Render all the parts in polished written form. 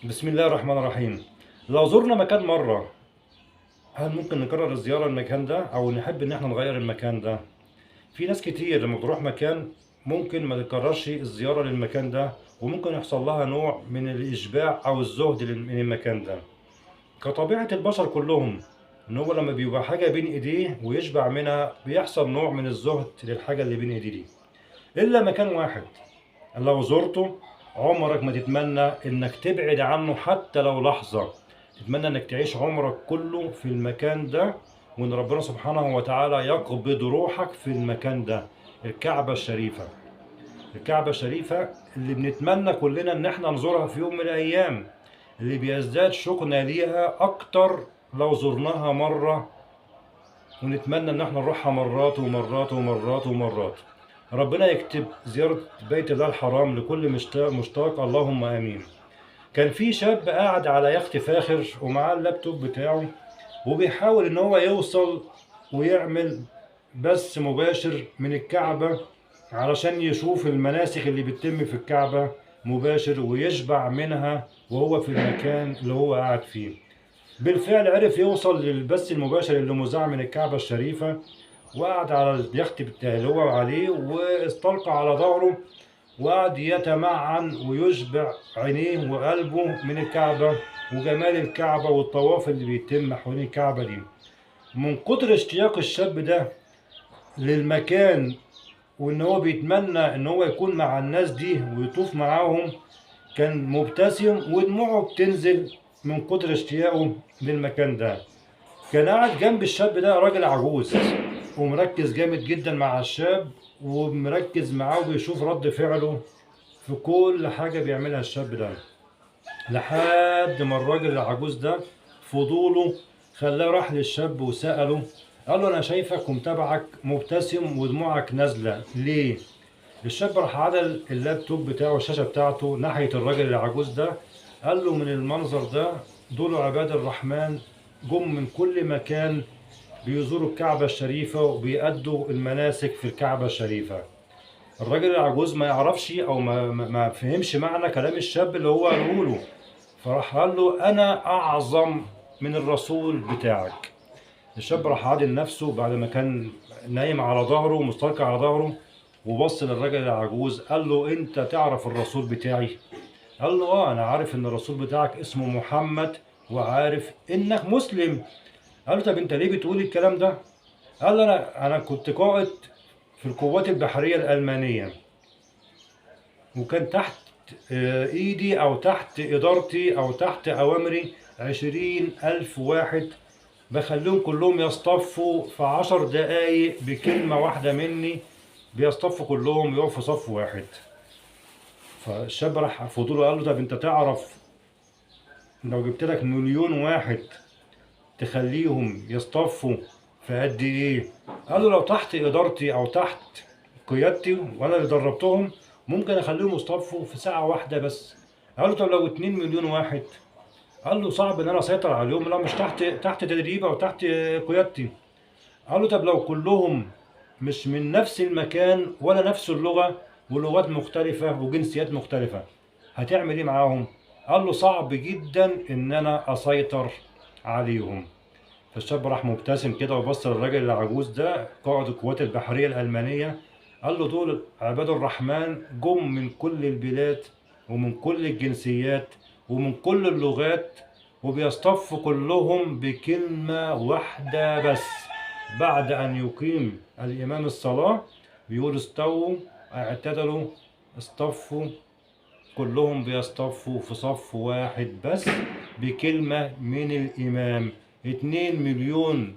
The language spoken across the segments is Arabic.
بسم الله الرحمن الرحيم. لو زرنا مكان مرة، هل ممكن نكرر الزيارة المكان ده أو نحب إن احنا نغير المكان ده؟ في ناس كتير لما بتروح مكان ممكن ما تكررش الزيارة للمكان ده، وممكن يحصل لها نوع من الإشباع أو الزهد من المكان ده. كطبيعة البشر كلهم، إن هو لما بيبقى حاجة بين إيديه ويشبع منها بيحصل نوع من الزهد للحاجة اللي بين إيديه دي. إلا مكان واحد لو زرته عمرك ما تتمنى انك تبعد عنه حتى لو لحظة. تتمنى انك تعيش عمرك كله في المكان ده، وان ربنا سبحانه وتعالى يقبض روحك في المكان ده. الكعبة الشريفة. الكعبة الشريفة اللي بنتمنى كلنا ان احنا نزورها في يوم من الايام، اللي بيزداد شوقنا ليها اكتر لو زرناها مرة، ونتمنى ان احنا نروحها مرات ومرات ومرات ومرات. ربنا يكتب زيارة بيت الله الحرام لكل مشتاق، اللهم امين. كان في شاب قاعد على يخت فاخر ومعاه اللابتوب بتاعه، وبيحاول ان هو يوصل ويعمل بث مباشر من الكعبة علشان يشوف المناسك اللي بتتم في الكعبة مباشر ويشبع منها وهو في المكان اللي هو قاعد فيه. بالفعل عرف يوصل للبث المباشر اللي مذاع من الكعبة الشريفة، وقعد على اليخت بتاعه اللي هو عليه واستلقى على ظهره، وقعد يتمعن ويشبع عينيه وقلبه من الكعبة وجمال الكعبة والطواف اللي بيتم حوالين الكعبة دي. من كتر اشتياق الشاب ده للمكان، وان هو بيتمنى ان هو يكون مع الناس دي ويطوف معاهم، كان مبتسم ودموعه بتنزل من كتر اشتياقه للمكان ده. كان قاعد جنب الشاب ده راجل عجوز، ومركز جامد جدا مع الشاب، ومركز معاه وبيشوف رد فعله في كل حاجة بيعملها الشاب ده. لحد ما الراجل العجوز ده فضوله خلاه راح للشاب وسأله، قال له أنا شايفك ومتابعك مبتسم ودموعك نازلة ليه؟ الشاب راح عدل اللابتوب بتاعه الشاشة بتاعته ناحية الراجل العجوز ده، قال له من المنظر ده دول عباد الرحمن جم من كل مكان بيزوروا الكعبة الشريفة وبيأدوا المناسك في الكعبة الشريفة. الراجل العجوز ما يعرفش او ما فهمش معنى كلام الشاب اللي هو قاله له، فراح قال له انا اعظم من الرسول بتاعك. الشاب راح عادل نفسه بعد ما كان نايم على ظهره مستلقي على ظهره، وبص للراجل العجوز قال له انت تعرف الرسول بتاعي؟ قال له اه انا عارف ان الرسول بتاعك اسمه محمد وعارف انك مسلم. قال له طب انت ليه بتقول الكلام ده؟ قال له انا كنت قائد في القوات البحرية الألمانية، وكان تحت ايدي او تحت ادارتي او تحت اوامري 20,000 واحد، بخليهم كلهم يصطفوا في 10 دقايق بكلمة واحدة مني، بيصطفوا كلهم يقفوا صف واحد. فالشاب راح فضوله قال له طب انت تعرف لو جبت لك 1,000,000 واحد تخليهم يصطفوا في قد ايه؟ قال له لو تحت ادارتي او تحت قيادتي وانا اللي دربتهم ممكن اخليهم يصطفوا في ساعة واحدة بس. قال له طب لو 2,000,000 واحد؟ قال له صعب ان انا اسيطر عليهم لو مش تحت تدريب او تحت قيادتي. قال له طب لو كلهم مش من نفس المكان ولا نفس اللغة ولغات مختلفة وجنسيات مختلفة، هتعمل ايه معاهم؟ قال له صعب جدا ان انا اسيطر عليهم. فالشاب راح مبتسم كده وبص للراجل العجوز ده قائد القوات البحرية الألمانية، قال له دول عباد الرحمن جم من كل البلاد ومن كل الجنسيات ومن كل اللغات، وبيصطفوا كلهم بكلمة واحدة بس. بعد أن يقيم الإمام الصلاة بيقول استووا اعتدلوا اصطفوا، كلهم بيصطفوا في صف واحد بس بكلمة من الإمام. 2,000,000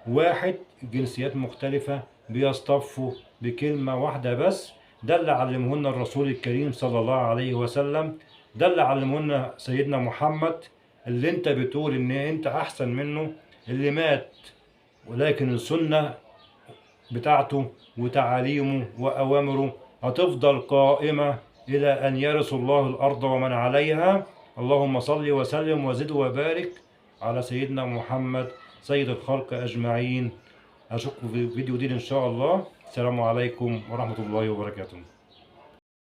واحد جنسيات مختلفة بيصطفوا بكلمة واحدة بس. ده اللي علمهن الرسول الكريم صلى الله عليه وسلم، ده اللي علمهن سيدنا محمد، اللي انت بتقول ان انت احسن منه، اللي مات ولكن السنة بتاعته وتعاليمه وأوامره هتفضل قائمة إلى أن يرث الله الأرض ومن عليها. اللهم صل وسلم وزد وبارك على سيدنا محمد سيد الخلق أجمعين. أشوفكم في فيديو جديد إن شاء الله. السلام عليكم ورحمة الله وبركاته.